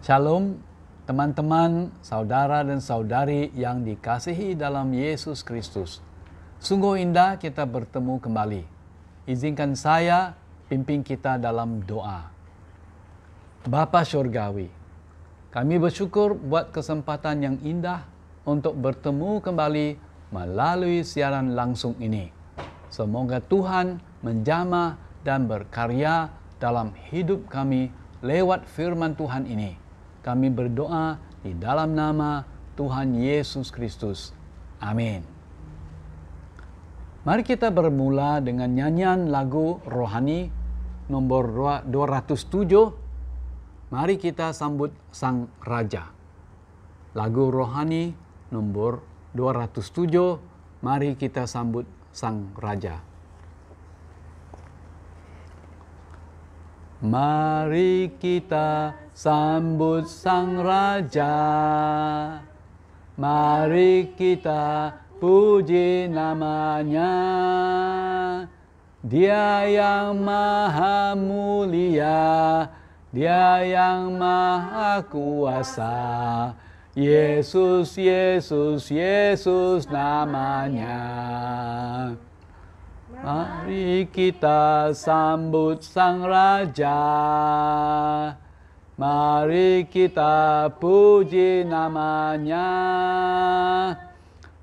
Shalom teman-teman, saudara dan saudari yang dikasihi dalam Yesus Kristus. Sungguh indah kita bertemu kembali. Izinkan saya pimpin kita dalam doa. Bapa Surgawi, kami bersyukur buat kesempatan yang indah untuk bertemu kembali melalui siaran langsung ini. Semoga Tuhan menjamah dan berkarya dalam hidup kami lewat firman Tuhan ini. Kami berdoa di dalam nama Tuhan Yesus Kristus. Amin. Mari kita bermula dengan nyanyian lagu rohani nomor 207. Mari kita sambut Sang Raja. Lagu rohani nomor 207. Mari kita sambut Sang Raja. Mari kita sambut Sang Raja. Mari kita puji namanya. Dia yang maha mulia, Dia yang maha kuasa. Yesus, Yesus, Yesus namanya. Mari kita sambut Sang Raja. Mari kita puji namanya.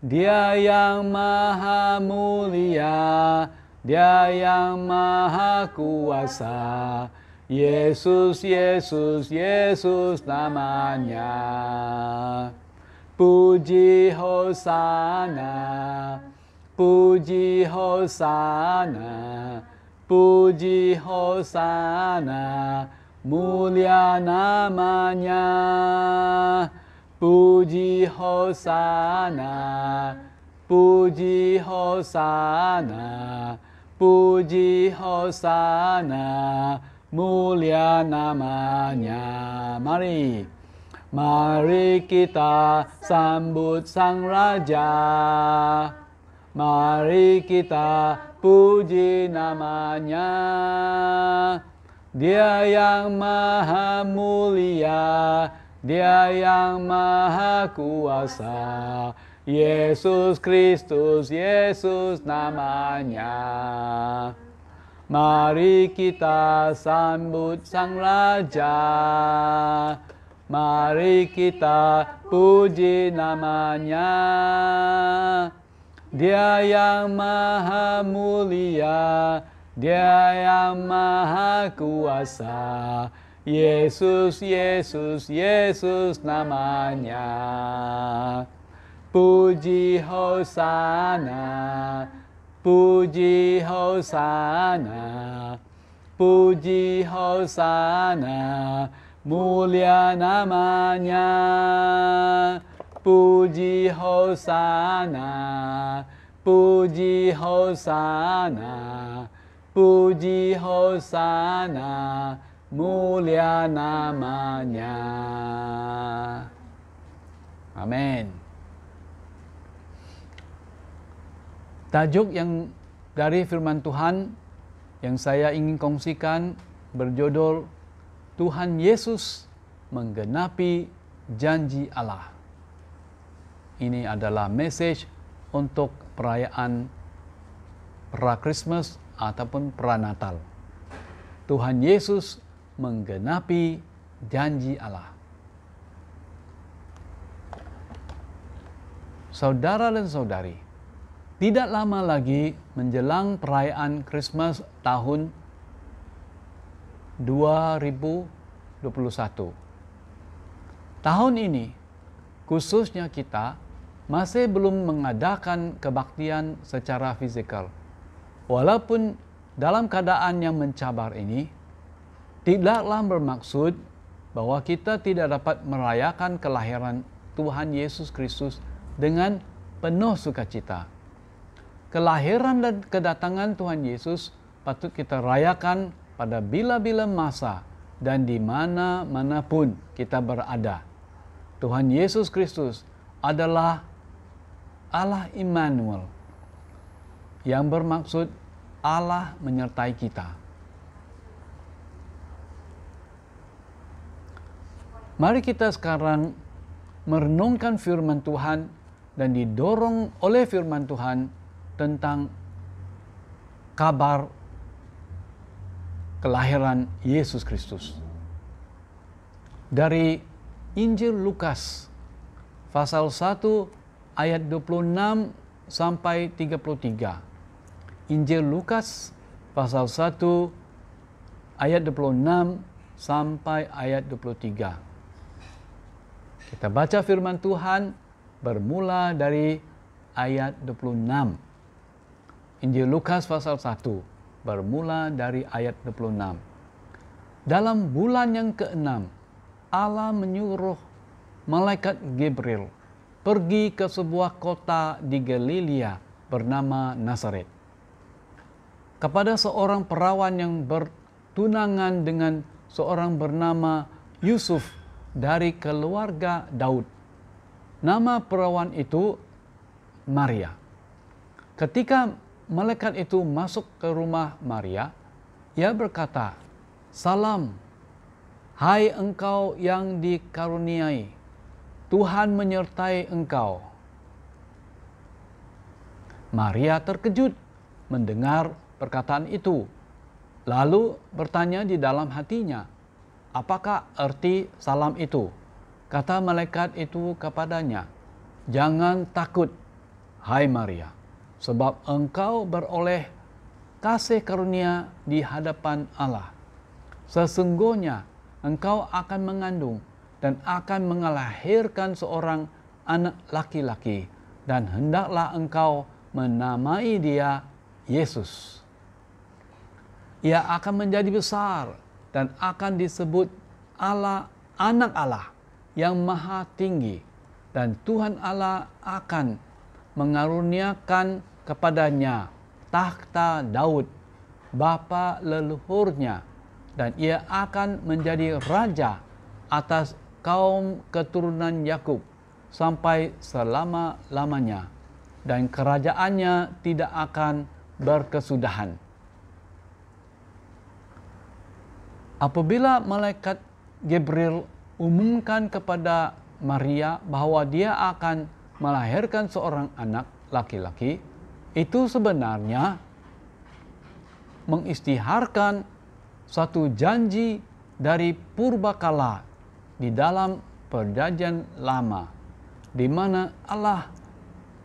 Dia yang maha mulia, Dia yang maha kuasa. Yesus, Yesus, Yesus namanya. Puji Hosana, puji Hosana, puji Hosana, mulia namanya. Puji Hosana, puji Hosana, puji Hosana, mulia namanya. Mari kita sambut Sang Raja. Mari kita puji namanya. Dia yang maha mulia, Dia yang maha kuasa. Yesus Kristus, Yesus namanya. Mari kita sambut Sang Raja. Mari kita puji namanya. Dia yang maha mulia, Dia yang maha kuasa. Yesus, Yesus, Yesus namanya. Puji Hosana, puji Hosana, puji Hosana, mulia namanya. Puji Hosana, puji Hosana, puji Hosana, mulia namanya. Amin. Tajuk yang dari firman Tuhan yang saya ingin kongsikan berjudul Tuhan Yesus menggenapi janji Allah. Ini adalah message untuk perayaan pra-Christmas ataupun pra-Natal. Tuhan Yesus menggenapi janji Allah. Saudara dan saudari, tidak lama lagi menjelang perayaan Christmas tahun 2021. Tahun ini, khususnya kita, masih belum mengadakan kebaktian secara fisikal. Walaupun dalam keadaan yang mencabar ini, tidaklah bermaksud bahwa kita tidak dapat merayakan kelahiran Tuhan Yesus Kristus dengan penuh sukacita. Kelahiran dan kedatangan Tuhan Yesus patut kita rayakan pada bila-bila masa dan di mana-mana pun kita berada. Tuhan Yesus Kristus adalah Allah Immanuel, yang bermaksud Allah menyertai kita. Mari kita sekarang merenungkan firman Tuhan dan didorong oleh firman Tuhan tentang kabar kelahiran Yesus Kristus. Dari Injil Lukas pasal 1 ayat 26 sampai 33. Injil Lukas pasal 1 ayat 26 sampai ayat 23. Kita baca firman Tuhan bermula dari ayat 26. Injil Lukas pasal 1 bermula dari ayat 26. Dalam bulan yang ke-6, Allah menyuruh malaikat Gabriel pergi ke sebuah kota di Galilea bernama Nazaret, kepada seorang perawan yang bertunangan dengan seorang bernama Yusuf dari keluarga Daud. Nama perawan itu Maria. Ketika malaikat itu masuk ke rumah Maria, ia berkata, "Salam, hai engkau yang dikaruniai, Tuhan menyertai engkau." Maria terkejut mendengar perkataan itu, lalu bertanya di dalam hatinya, "Apakah arti salam itu?" Kata malaikat itu kepadanya, "Jangan takut, hai Maria, sebab engkau beroleh kasih karunia di hadapan Allah. Sesungguhnya engkau akan mengandung dan akan melahirkan seorang anak laki-laki, dan hendaklah engkau menamai dia Yesus. Ia akan menjadi besar dan akan disebut Anak Allah yang Maha Tinggi, dan Tuhan Allah akan mengaruniakan kepadanya takhta Daud, bapa leluhurnya, dan ia akan menjadi raja atas kaum keturunan Yakub sampai selama-lamanya, dan kerajaannya tidak akan berkesudahan." Apabila malaikat Gabriel umumkan kepada Maria bahwa dia akan melahirkan seorang anak laki-laki, itu sebenarnya mengisytiharkan suatu janji dari purbakala di dalam Perjanjian Lama, di mana Allah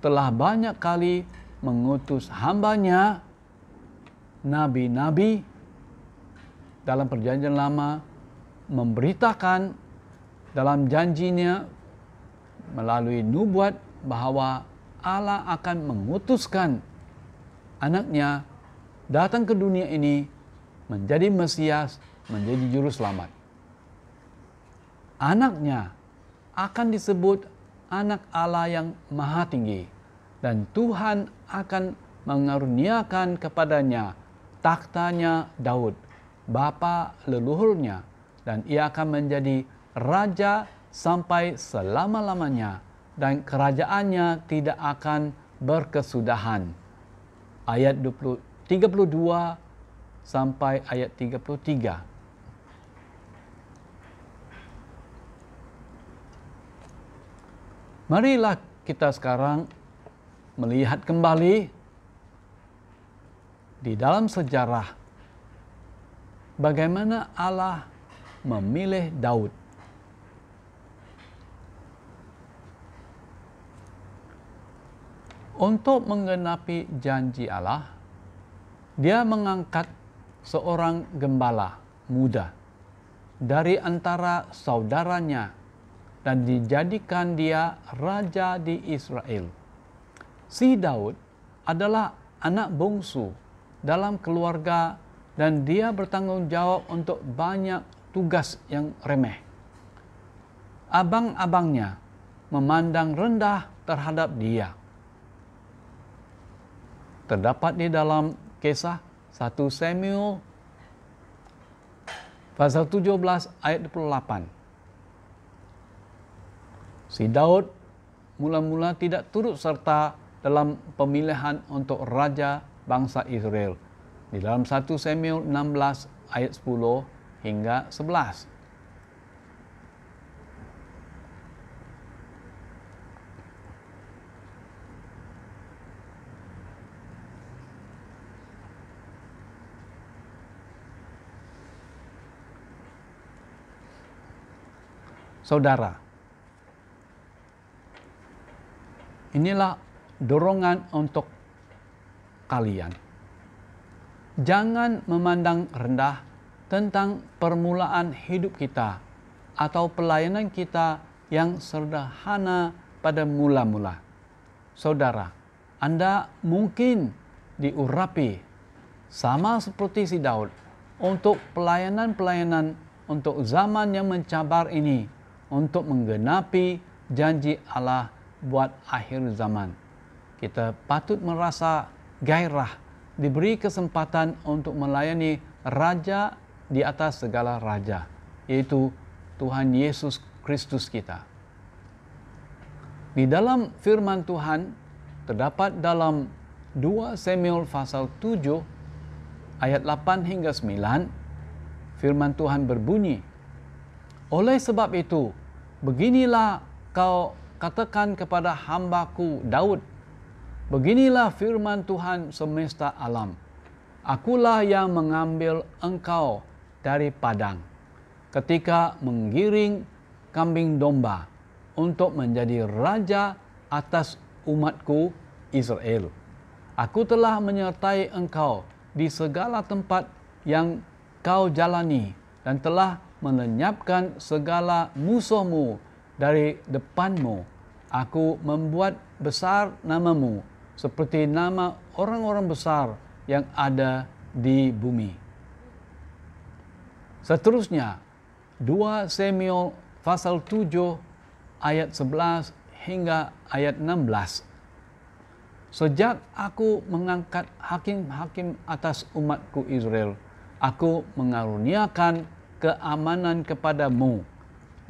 telah banyak kali mengutus hambanya, nabi-nabi dalam Perjanjian Lama, memberitakan dalam janjinya melalui nubuat bahwa Allah akan mengutuskan anaknya datang ke dunia ini menjadi Mesias, menjadi juru selamat. Anaknya akan disebut Anak Allah yang Maha Tinggi, dan Tuhan akan mengaruniakan kepadanya takhtanya Daud, bapa leluhurnya, dan ia akan menjadi raja sampai selama-lamanya, dan kerajaannya tidak akan berkesudahan. Ayat 32 sampai ayat 33. Marilah kita sekarang melihat kembali di dalam sejarah bagaimana Allah memilih Daud. Untuk menggenapi janji Allah, dia mengangkat seorang gembala muda dari antara saudaranya dan dijadikan dia raja di Israel. Si Daud adalah anak bungsu dalam keluarga, dan dia bertanggung jawab untuk banyak tugas yang remeh. Abang-abangnya memandang rendah terhadap dia. Terdapat di dalam Kisah 1 Samuel pasal 17 ayat 28. Si Daud mula-mula tidak turut serta dalam pemilihan untuk raja bangsa Israel. Di dalam 1 Samuel 16 ayat 10 hingga 11. Saudara, inilah dorongan untuk kalian. Jangan memandang rendah tentang permulaan hidup kita atau pelayanan kita yang sederhana pada mula-mula. Saudara, Anda mungkin diurapi sama seperti si Daud untuk pelayanan-pelayanan untuk zaman yang mencabar ini, untuk menggenapi janji Allah buat akhir zaman. Kita patut merasa gairah, diberi kesempatan untuk melayani Raja di atas segala raja, yaitu Tuhan Yesus Kristus kita. Di dalam firman Tuhan terdapat dalam 2 Samuel pasal 7 ayat 8 hingga 9, firman Tuhan berbunyi, "Oleh sebab itu, beginilah kau katakan kepada hambaku Daud, beginilah firman Tuhan semesta alam, Akulah yang mengambil engkau dari padang, ketika menggiring kambing domba, untuk menjadi raja atas umatku Israel. Aku telah menyertai engkau di segala tempat yang kau jalani, dan telah melenyapkan segala musuhmu dari depanmu. Aku membuat besar namamu, seperti nama orang-orang besar yang ada di bumi." Seterusnya, 2 Samuel pasal 7 ayat 11 hingga ayat 16. "Sejak aku mengangkat hakim-hakim atas umatku Israel, aku mengaruniakan keamanan kepadamu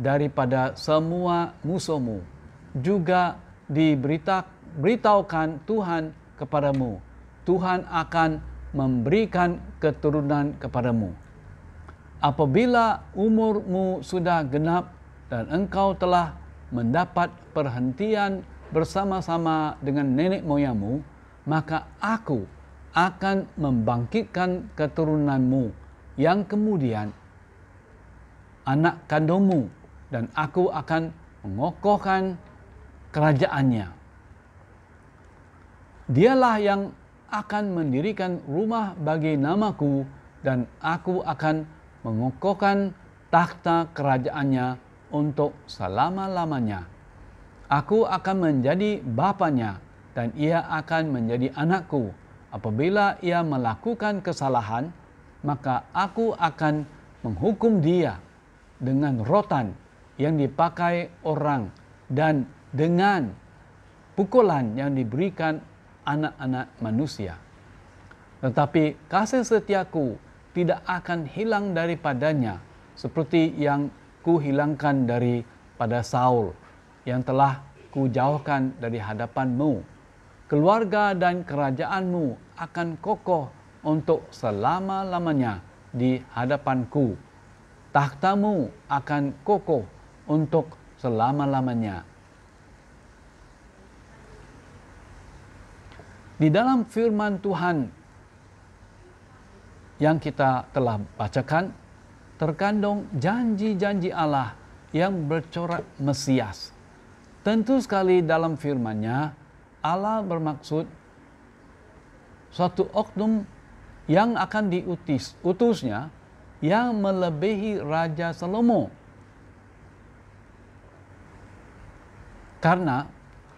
daripada semua musuhmu. Juga diberitahukan Tuhan kepadamu, Tuhan akan memberikan keturunan kepadamu. Apabila umurmu sudah genap dan engkau telah mendapat perhentian bersama-sama dengan nenek moyangmu, maka aku akan membangkitkan keturunanmu yang kemudian anak kandungmu, dan aku akan mengokohkan kerajaannya. Dialah yang akan mendirikan rumah bagi namaku, dan aku akan mengokohkan takhta kerajaannya untuk selama-lamanya. Aku akan menjadi bapanya, dan ia akan menjadi anakku. Apabila ia melakukan kesalahan, maka aku akan menghukum dia dengan rotan yang dipakai orang dan dengan pukulan yang diberikan anak-anak manusia. Tetapi kasih setiaku tidak akan hilang daripadanya, seperti yang kuhilangkan daripada Saul, yang telah kujauhkan dari hadapanmu. Keluarga dan kerajaanmu akan kokoh untuk selama-lamanya di hadapanku. Takhtamu akan kokoh untuk selama-lamanya." Di dalam firman Tuhan yang kita telah bacakan, terkandung janji-janji Allah yang bercorak Mesias. Tentu sekali dalam firman-Nya, Allah bermaksud suatu oknum yang akan diutusnya yang melebihi Raja Salomo. Karena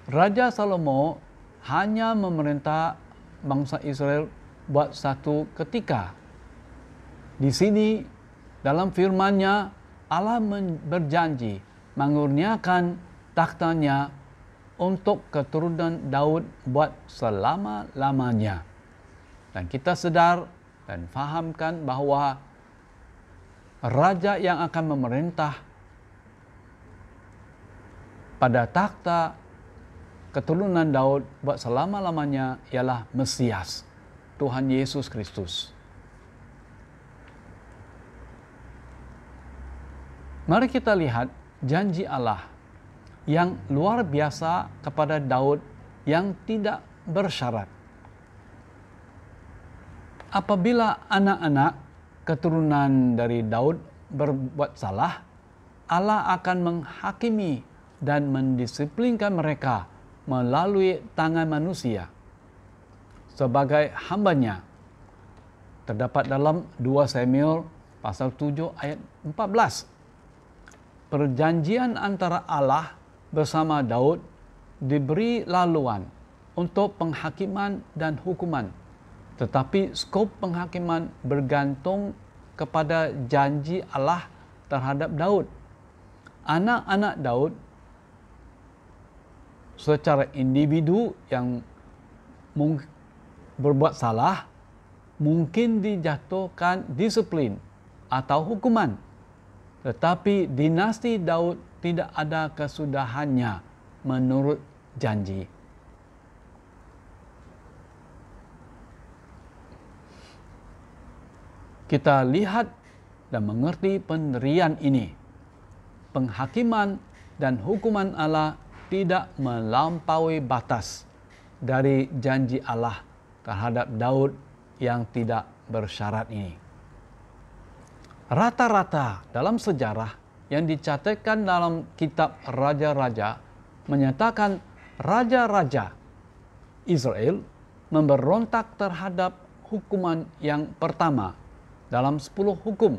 Raja Salomo hanya memerintah bangsa Israel buat satu ketika. Di sini dalam firman-Nya Allah berjanji mengurniakan takhtanya untuk keturunan Daud buat selama-lamanya. Dan kita sadar dan fahamkan bahwa raja yang akan memerintah pada takhta keturunan Daud buat selama-lamanya ialah Mesias, Tuhan Yesus Kristus. Mari kita lihat janji Allah yang luar biasa kepada Daud yang tidak bersyarat. Apabila anak-anak keturunan dari Daud berbuat salah, Allah akan menghakimi dan mendisiplinkan mereka melalui tangan manusia sebagai hambanya. Terdapat dalam 2 Samuel pasal 7 ayat 14. Perjanjian antara Allah bersama Daud diberi laluan untuk penghakiman dan hukuman, tetapi skop penghakiman bergantung kepada janji Allah terhadap Daud. Anak-anak Daud secara individu yang berbuat salah mungkin dijatuhkan disiplin atau hukuman, tetapi dinasti Daud tidak ada kesudahannya menurut janji. Kita lihat dan mengerti penderian ini. Penghakiman dan hukuman Allah tidak melampaui batas dari janji Allah terhadap Daud yang tidak bersyarat ini. Rata-rata dalam sejarah yang dicatatkan dalam kitab Raja-Raja menyatakan raja-raja Israel memberontak terhadap hukuman yang pertama dalam 10 hukum,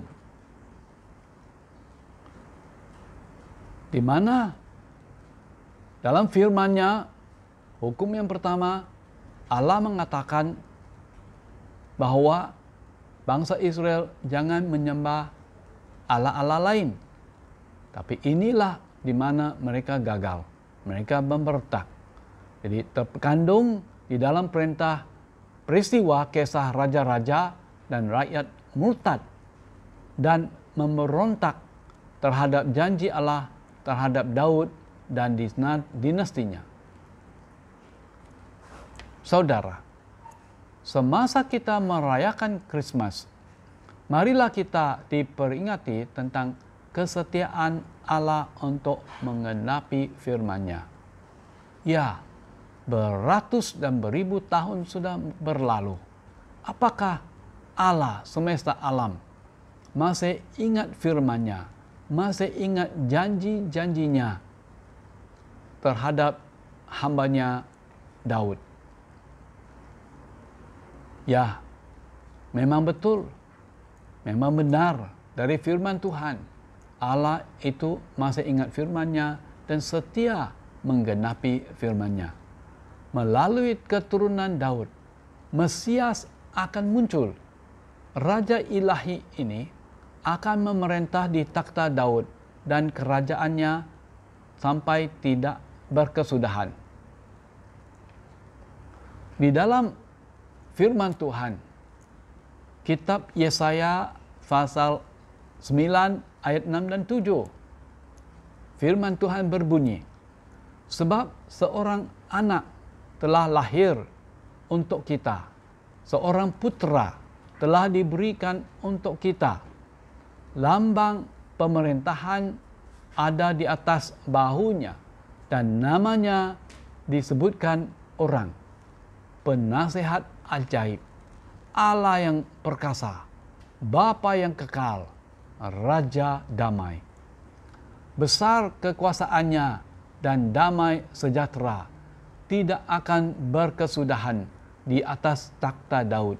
di mana dalam firman-Nya hukum yang pertama Allah mengatakan bahwa bangsa Israel jangan menyembah Allah-Allah lain. Tapi inilah di mana mereka gagal. Mereka memberontak. Jadi terkandung di dalam perintah peristiwa kisah raja-raja dan rakyat murtad dan memberontak terhadap janji Allah terhadap Daud dan dinastinya. Saudara, semasa kita merayakan Krismas, marilah kita diperingati tentang kesetiaan Allah untuk menggenapi firman-Nya. Ya, beratus dan beribu tahun sudah berlalu. Apakah Allah semesta alam masih ingat firman-Nya, masih ingat janji-janjinya terhadap hamba-Nya Daud? Ya, memang betul, memang benar dari firman Tuhan. Allah itu masih ingat firman-Nya dan setia menggenapi firman-Nya. Melalui keturunan Daud, Mesias akan muncul. Raja ilahi ini akan memerintah di takhta Daud dan kerajaannya sampai tidak berkesudahan. Di dalam firman Tuhan, kitab Yesaya pasal 9 ayat 6 dan 7. Firman Tuhan berbunyi, sebab seorang anak telah lahir untuk kita, seorang putra telah diberikan untuk kita. Lambang pemerintahan ada di atas bahunya dan namanya disebutkan orang, penasihat ajaib, Allah yang perkasa, Bapa yang kekal, Raja damai. Besar kekuasaannya dan damai sejahtera tidak akan berkesudahan di atas takhta Daud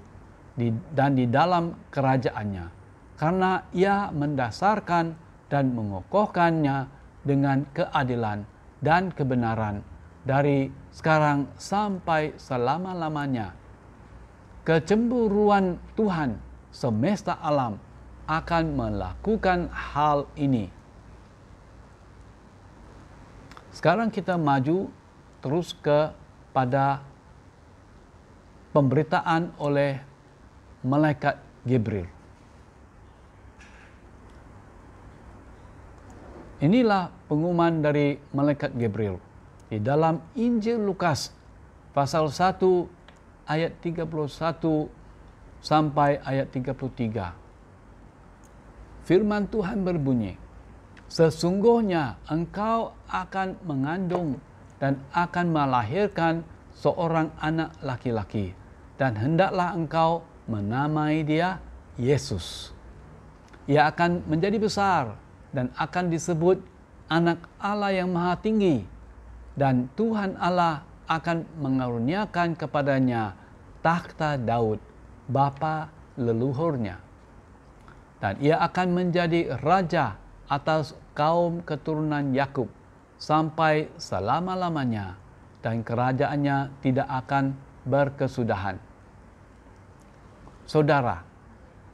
dan di dalam kerajaannya, karena ia mendasarkan dan mengokohkannya dengan keadilan dan kebenaran dari sekarang sampai selama-lamanya. Kecemburuan Tuhan semesta alam akan melakukan hal ini. Sekarang kita maju terus kepada pemberitaan oleh malaikat Gabriel. Inilah pengumuman dari malaikat Gabriel di dalam Injil Lukas pasal 1 ayat 31 sampai ayat 33. Firman Tuhan berbunyi, sesungguhnya engkau akan mengandung dan akan melahirkan seorang anak laki-laki, dan hendaklah engkau menamai dia Yesus. Ia akan menjadi besar dan akan disebut Anak Allah yang Maha Tinggi, dan Tuhan Allah akan mengaruniakan kepadanya takhta Daud, bapa leluhurnya. Dan ia akan menjadi raja atas kaum keturunan Yakub sampai selama-lamanya, dan kerajaannya tidak akan berkesudahan. Saudara,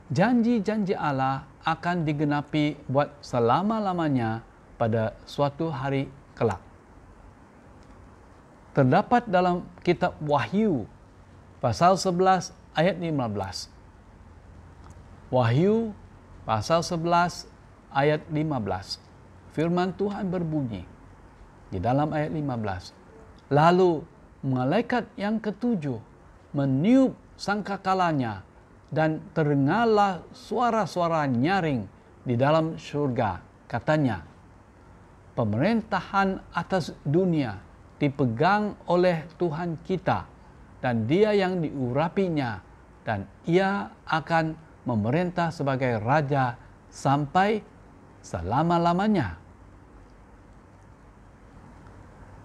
janji-janji Allah akan digenapi buat selama-lamanya pada suatu hari kelak. Terdapat dalam kitab Wahyu pasal 11 ayat 15. Wahyu pasal 11 ayat 15. Firman Tuhan berbunyi di dalam ayat 15. Lalu malaikat yang ketujuh meniup sangkakalanya, dan terdengarlah suara-suara nyaring di dalam surga. Katanya, pemerintahan atas dunia dipegang oleh Tuhan kita, dan Dia yang diurapinya, dan Ia akan memerintah sebagai raja sampai selama-lamanya.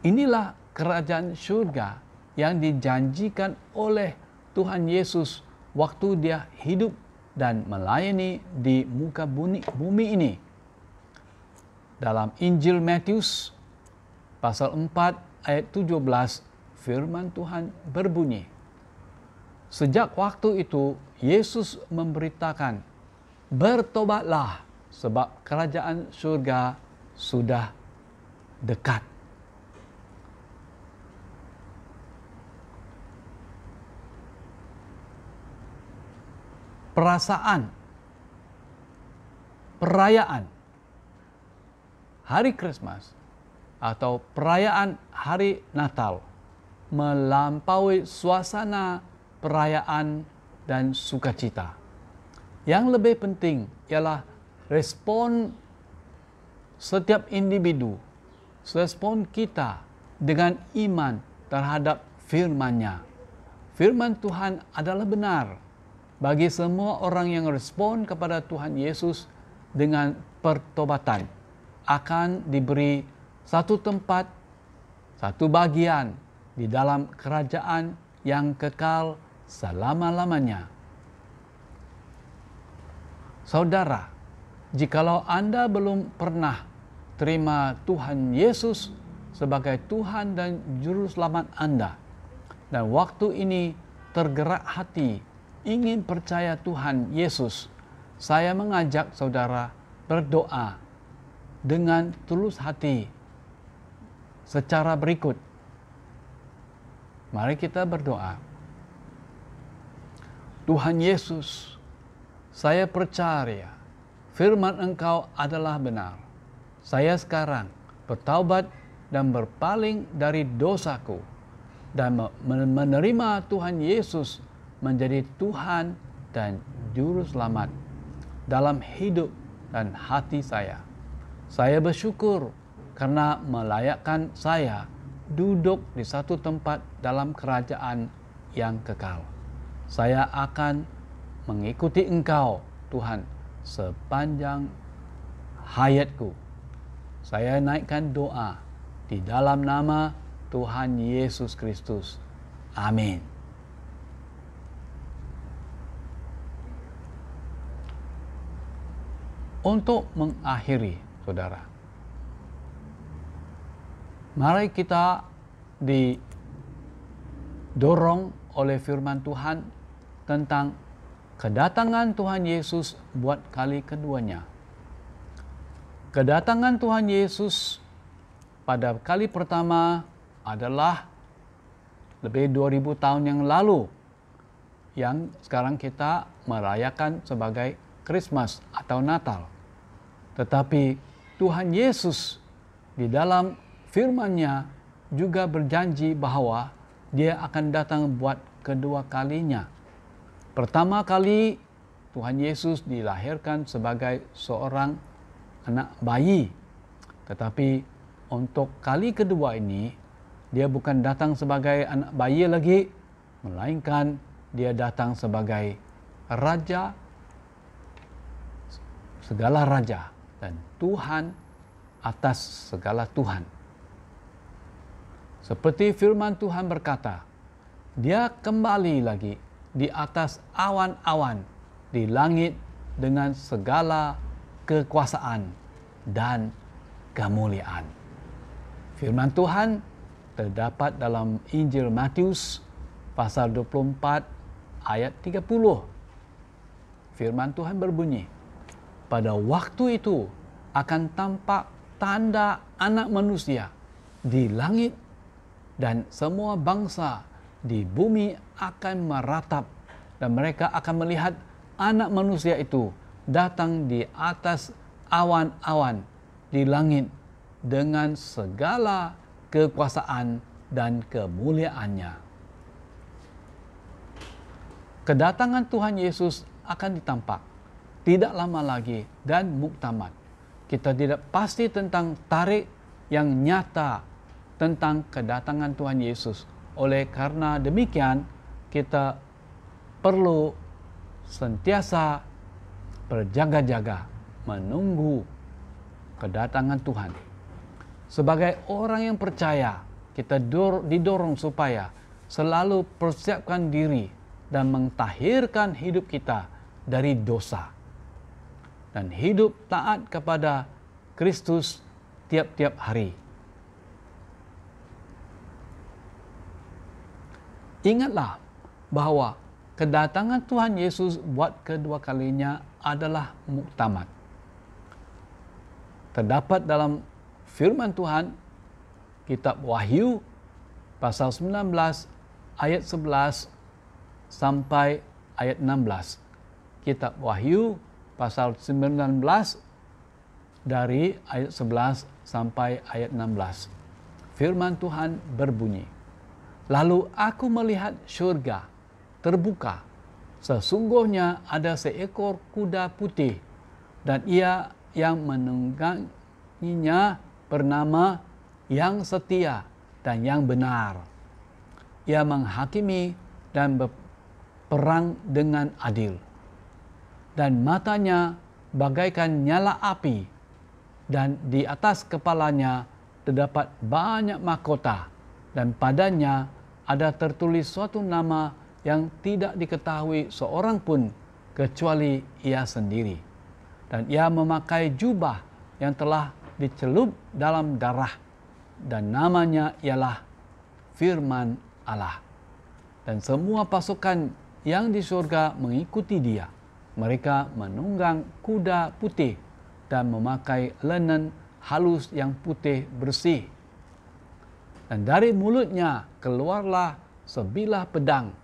Inilah kerajaan surga yang dijanjikan oleh Tuhan Yesus waktu Dia hidup dan melayani di muka bumi ini. Dalam Injil Matius pasal 4 ayat 17, firman Tuhan berbunyi, sejak waktu itu Yesus memberitakan, bertobatlah sebab kerajaan surga sudah dekat. Perayaan Hari Krismas atau perayaan Hari Natal melampaui suasana perayaan dan sukacita. Yang lebih penting ialah respon setiap individu, respon kita dengan iman terhadap firman-Nya. Firman Tuhan adalah benar. Bagi semua orang yang respon kepada Tuhan Yesus dengan pertobatan, akan diberi satu tempat, satu bagian di dalam kerajaan yang kekal selama-lamanya. Saudara, jikalau Anda belum pernah terima Tuhan Yesus sebagai Tuhan dan Juru Selamat Anda, dan waktu ini tergerak hati ingin percaya Tuhan Yesus, saya mengajak saudara berdoa dengan tulus hati secara berikut. Mari kita berdoa. Tuhan Yesus, saya percaya firman Engkau adalah benar. Saya sekarang bertaubat dan berpaling dari dosaku, dan menerima Tuhan Yesus menjadi Tuhan dan Juru Selamat dalam hidup dan hati saya. Saya bersyukur karena melayakkan saya duduk di satu tempat dalam kerajaan yang kekal. Saya akan mengikuti Engkau, Tuhan, sepanjang hayatku. Saya naikkan doa di dalam nama Tuhan Yesus Kristus. Amin. Untuk mengakhiri, saudara, mari kita didorong oleh firman Tuhan tentang kedatangan Tuhan Yesus buat kali keduanya. Kedatangan Tuhan Yesus pada kali pertama adalah lebih 2000 tahun yang lalu, yang sekarang kita merayakan sebagai Christmas atau Natal. Tetapi Tuhan Yesus di dalam firman-Nya juga berjanji bahwa Dia akan datang buat kedua kalinya. Pertama kali Tuhan Yesus dilahirkan sebagai seorang anak bayi. Tetapi untuk kali kedua ini, Dia bukan datang sebagai anak bayi lagi, melainkan Dia datang sebagai Raja segala raja dan Tuhan atas segala Tuhan. Seperti firman Tuhan berkata, Dia kembali lagi di atas awan-awan di langit dengan segala kekuasaan dan kemuliaan. Firman Tuhan terdapat dalam Injil Matius pasal 24 ayat 30. Firman Tuhan berbunyi, pada waktu itu akan tampak tanda Anak Manusia di langit, dan semua bangsa di bumi akan meratap, dan mereka akan melihat Anak Manusia itu datang di atas awan-awan di langit dengan segala kekuasaan dan kemuliaannya. Kedatangan Tuhan Yesus akan ditampak tidak lama lagi dan muktamad. Kita tidak pasti tentang tarikh yang nyata tentang kedatangan Tuhan Yesus. Oleh karena demikian, kita perlu sentiasa berjaga-jaga menunggu kedatangan Tuhan. Sebagai orang yang percaya, kita didorong supaya selalu persiapkan diri dan mentahirkan hidup kita dari dosa, dan hidup taat kepada Kristus tiap-tiap hari. Ingatlah bahwa kedatangan Tuhan Yesus buat kedua kalinya adalah muktamad. Terdapat dalam firman Tuhan, kitab Wahyu pasal 19 ayat 11 sampai ayat 16. Kitab Wahyu pasal 19 dari ayat 11 sampai ayat 16. Firman Tuhan berbunyi, lalu aku melihat syurga terbuka. Sesungguhnya ada seekor kuda putih, dan ia yang menungganginya bernama Yang Setia dan Yang Benar. Ia menghakimi dan berperang dengan adil. Dan matanya bagaikan nyala api, dan di atas kepalanya terdapat banyak mahkota, dan padanya ada tertulis suatu nama yang tidak diketahui seorang pun kecuali ia sendiri. Dan ia memakai jubah yang telah dicelup dalam darah, dan namanya ialah Firman Allah. Dan semua pasukan yang di surga mengikuti dia. Mereka menunggang kuda putih dan memakai linen halus yang putih bersih. Dan dari mulutnya keluarlah sebilah pedang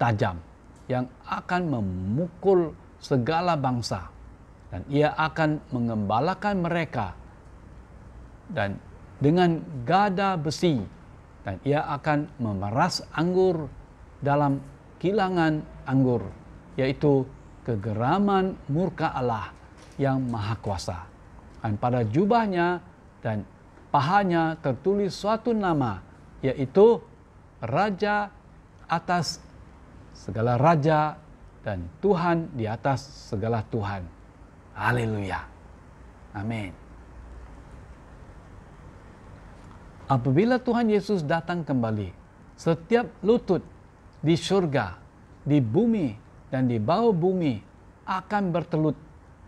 tajam yang akan memukul segala bangsa. Dan ia akan mengembalakan mereka dan dengan gada besi, dan ia akan memeras anggur dalam kilangan anggur, yaitu kegeraman murka Allah yang maha kuasa. Dan pada jubahnya dan pahanya tertulis suatu nama, yaitu Raja atas segala raja dan Tuhan di atas segala Tuhan. Haleluya. Amin. Apabila Tuhan Yesus datang kembali, setiap lutut di surga, di bumi, dan di bawah bumi akan bertelut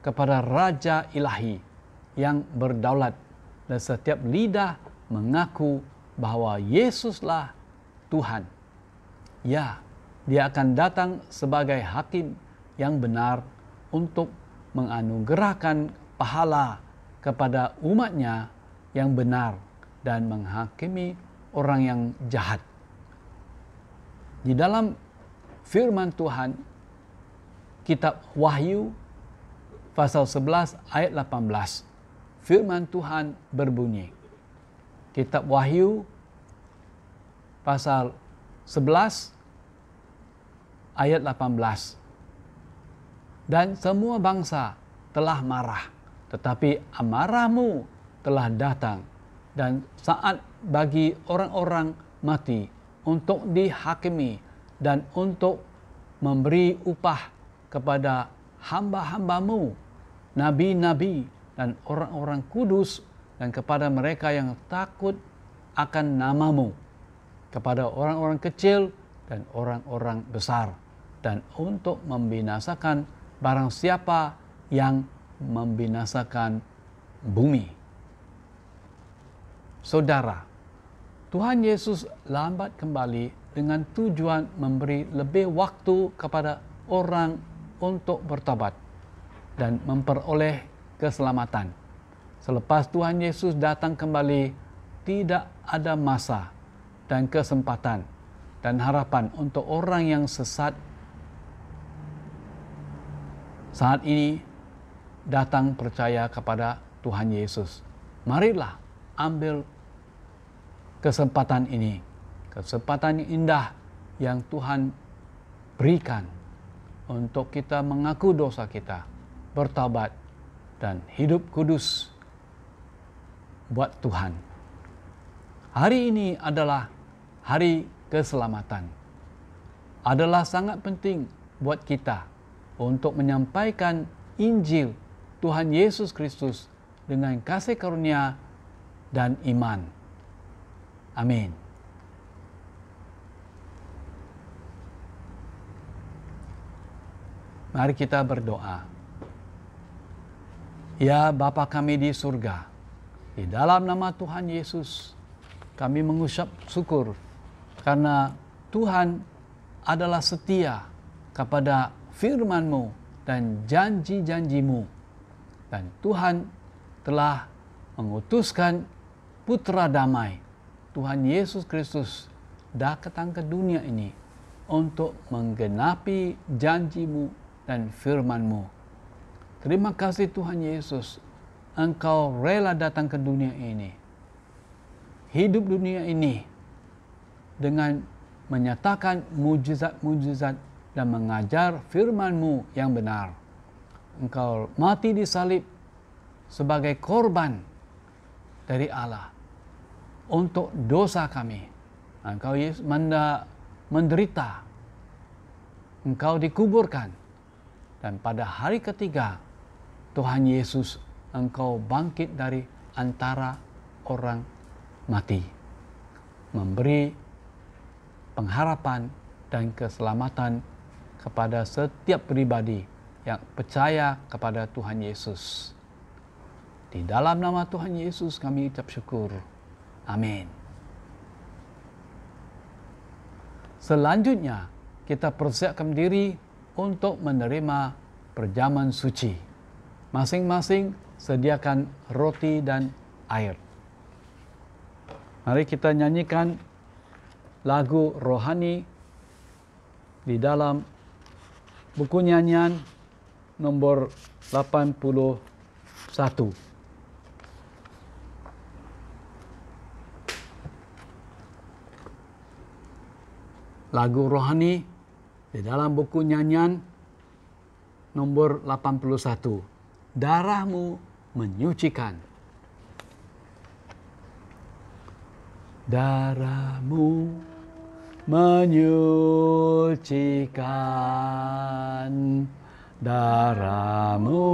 kepada Raja Ilahi yang berdaulat, dan setiap lidah mengaku bahwa Yesuslah Tuhan. Ya, dia akan datang sebagai hakim yang benar untuk menganugerahkan pahala kepada umatnya yang benar dan menghakimi orang yang jahat. Di dalam firman Tuhan, kitab Wahyu pasal 11 ayat 18, firman Tuhan berbunyi. Kitab Wahyu pasal 11 ayat 18. Dan semua bangsa telah marah, tetapi amarahmu telah datang, dan saat bagi orang-orang mati untuk dihakimi dan untuk memberi upah kepada hamba-hambamu, nabi-nabi dan orang-orang kudus, dan kepada mereka yang takut akan nama-Mu, kepada orang-orang kecil dan orang-orang besar, dan untuk membinasakan barang siapa yang membinasakan bumi. Saudara, Tuhan Yesus lambat kembali dengan tujuan memberi lebih waktu kepada orang untuk bertobat dan memperoleh keselamatan. Selepas Tuhan Yesus datang kembali, tidak ada masa dan kesempatan dan harapan untuk orang yang sesat saat ini datang percaya kepada Tuhan Yesus. Marilah ambil kesempatan ini, kesempatan indah yang Tuhan berikan untuk kita mengaku dosa kita, bertaubat, dan hidup kudus buat Tuhan. Hari ini adalah hari keselamatan. Adalah sangat penting buat kita untuk menyampaikan Injil Tuhan Yesus Kristus dengan kasih karunia dan iman. Amin. Mari kita berdoa. Ya Bapa kami di surga, di dalam nama Tuhan Yesus, kami mengucap syukur karena Tuhan adalah setia kepada firman-Mu dan janji-janji-Mu. Dan Tuhan telah mengutuskan Putra Damai, Tuhan Yesus Kristus, datang ke dunia ini untuk menggenapi janji-Mu dan firman-Mu. Terima kasih Tuhan Yesus, Engkau rela datang ke dunia ini, hidup dunia ini dengan menyatakan mujizat-mujizat dan mengajar firman-Mu yang benar. Engkau mati di salib sebagai korban dari Allah untuk dosa kami. Engkau Yesus menderita, Engkau dikuburkan, dan pada hari ketiga Tuhan Yesus, Engkau bangkit dari antara orang mati, memberi pengharapan dan keselamatan kepada setiap pribadi yang percaya kepada Tuhan Yesus. Di dalam nama Tuhan Yesus kami ucap syukur. Amin. Selanjutnya kita persiapkan diri untuk menerima perjamuan suci. Masing-masing sediakan roti dan air. Mari kita nyanyikan lagu rohani di dalam buku nyanyian nomor 81. Lagu rohani di dalam buku nyanyian nomor 81. Darah-Mu menyucikan. Darah-Mu menyucikan, darah-Mu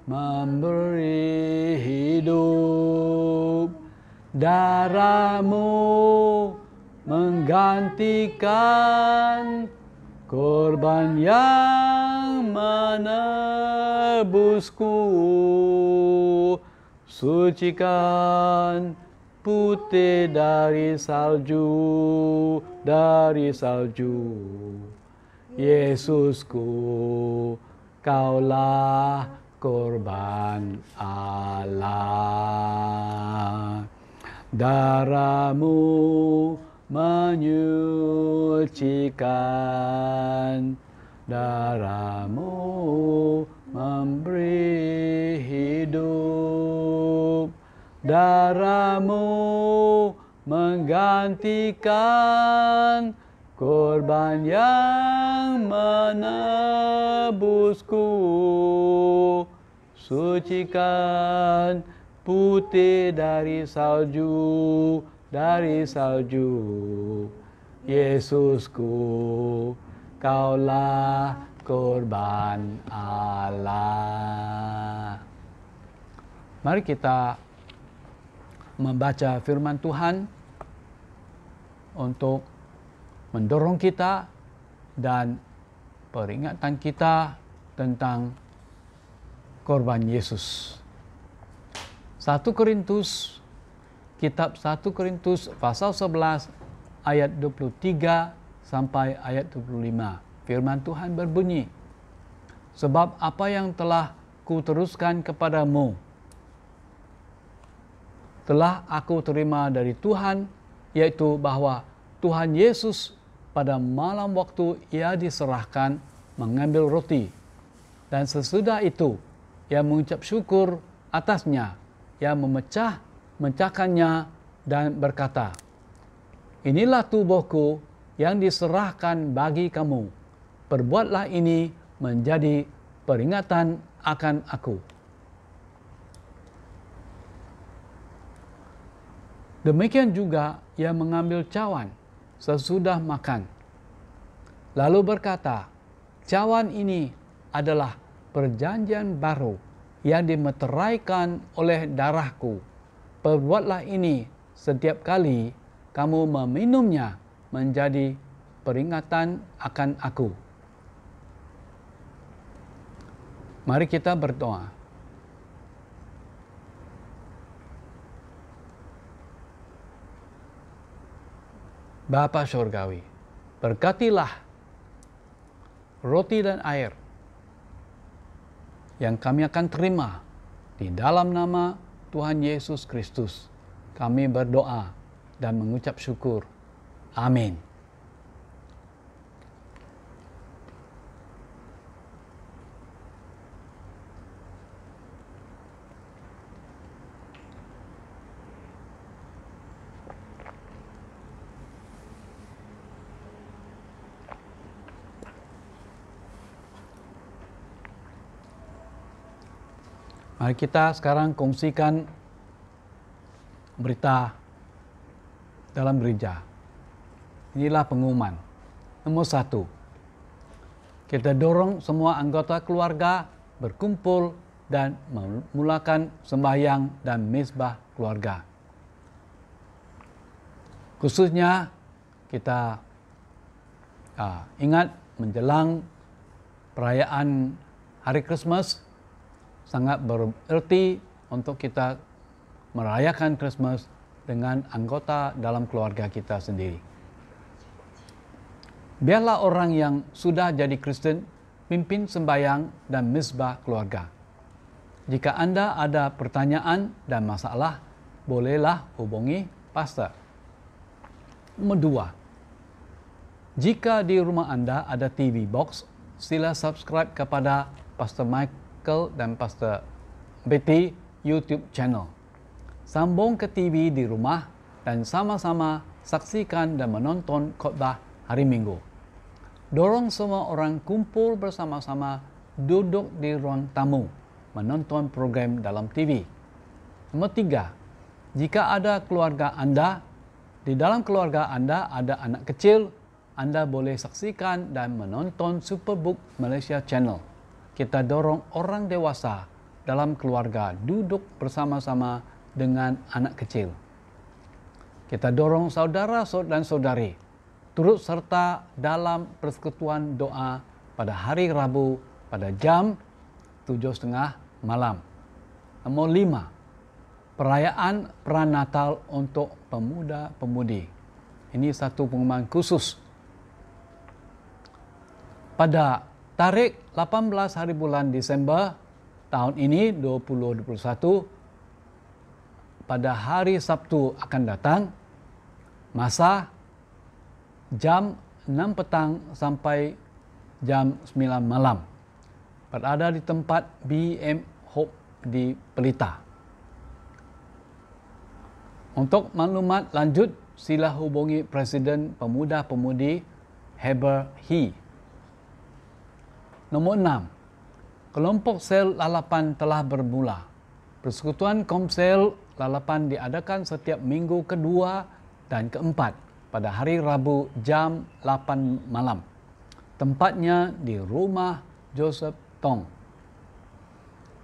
memberi hidup, darah-Mu menggantikan korban yang menebusku. Sucikan putih dari salju, Yesusku, Kaulah korban Allah. Darah-Mu menyucikan, darah-Mu memberi hidup, darah-Mu menggantikan korban yang menebusku. Sucikan putih dari salju, Yesusku, Kaulah korban Allah. Mari kita membaca firman Tuhan untuk mendorong kita dan peringatan kita tentang korban Yesus. 1 Korintus, kitab 1 Korintus pasal 11 ayat 23 sampai ayat 25. Firman Tuhan berbunyi, sebab apa yang telah kuteruskan kepadamu telah aku terima dari Tuhan, yaitu bahwa Tuhan Yesus pada malam waktu ia diserahkan mengambil roti, dan sesudah itu ia mengucap syukur atasnya, ia memecahkannya dan berkata, inilah tubuhku yang diserahkan bagi kamu, perbuatlah ini menjadi peringatan akan aku. Demikian juga ia mengambil cawan sesudah makan, lalu berkata, cawan ini adalah perjanjian baru yang dimeteraikan oleh darahku. Perbuatlah ini setiap kali kamu meminumnya menjadi peringatan akan aku. Mari kita berdoa. Bapa Surgawi, berkatilah roti dan air yang kami akan terima di dalam nama Tuhan Yesus Kristus. Kami berdoa dan mengucap syukur. Amin. Mari kita sekarang kongsikan berita dalam gereja. Inilah pengumuman. Nomor 1, kita dorong semua anggota keluarga berkumpul dan memulakan sembahyang dan mezbah keluarga. Khususnya kita ingat menjelang perayaan Hari Krismas, sangat berarti untuk kita merayakan Krismas dengan anggota dalam keluarga kita sendiri. Biarlah orang yang sudah jadi Kristen pimpin sembahyang dan mezbah keluarga. Jika Anda ada pertanyaan dan masalah, bolehlah hubungi pastor. Nomor 2, jika di rumah Anda ada TV box, sila subscribe kepada Pastor Michael dan Pastor Betty YouTube channel. Sambung ke TV di rumah dan sama-sama saksikan dan menonton khotbah hari Minggu. Dorong semua orang kumpul bersama-sama, duduk di ruang tamu, menonton program dalam TV. Nomor 3, jika ada keluarga Anda, di dalam keluarga Anda ada anak kecil, Anda boleh saksikan dan menonton Superbook Malaysia Channel. Kita dorong orang dewasa dalam keluarga duduk bersama-sama dengan anak kecil. Kita dorong saudara dan saudari turut serta dalam persekutuan doa pada hari Rabu pada jam 7.30 malam. Nomor 5, perayaan Pranatal untuk pemuda-pemudi. Ini satu pengumuman khusus. Pada tarikh 18 hari bulan Disember tahun ini 2021, pada hari Sabtu akan datang, masa jam 6 petang sampai jam 9 malam. Berada di tempat BM Hope di Pelita. Untuk maklumat lanjut, sila hubungi Presiden Pemuda-Pemudi Heber He. Nomor 6, kelompok sel lalapan telah bermula. Persekutuan Komsel Lalapan diadakan setiap minggu kedua dan keempat pada hari Rabu jam 8 malam. Tempatnya di rumah Joseph Tong.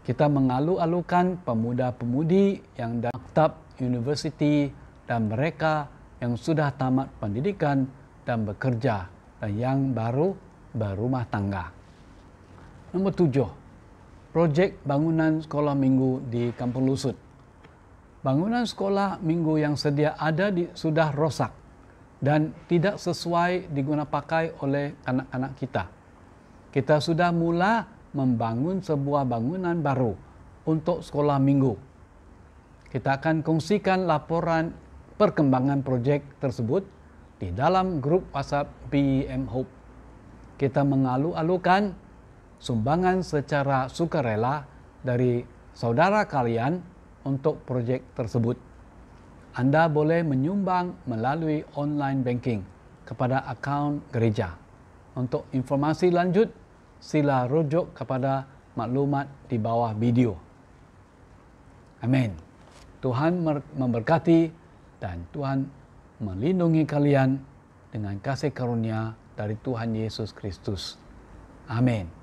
Kita mengalu-alukan pemuda-pemudi yang dari maktab, universiti, dan mereka yang sudah tamat pendidikan dan bekerja dan yang baru berumah tangga. Nombor 7, projek bangunan sekolah minggu di Kampung Lusut. Bangunan sekolah minggu yang sedia ada sudah rosak dan tidak sesuai diguna pakai oleh anak-anak kita. Kita sudah mula membangun sebuah bangunan baru untuk sekolah minggu. Kita akan kongsikan laporan perkembangan projek tersebut di dalam grup WhatsApp BEM Hope. Kita mengalu-alukan sumbangan secara sukarela dari saudara kalian untuk projek tersebut. Anda boleh menyumbang melalui online banking kepada akaun gereja. Untuk informasi lanjut, sila rujuk kepada maklumat di bawah video. Amin. Tuhan memberkati dan Tuhan melindungi kalian dengan kasih karunia dari Tuhan Yesus Kristus. Amin.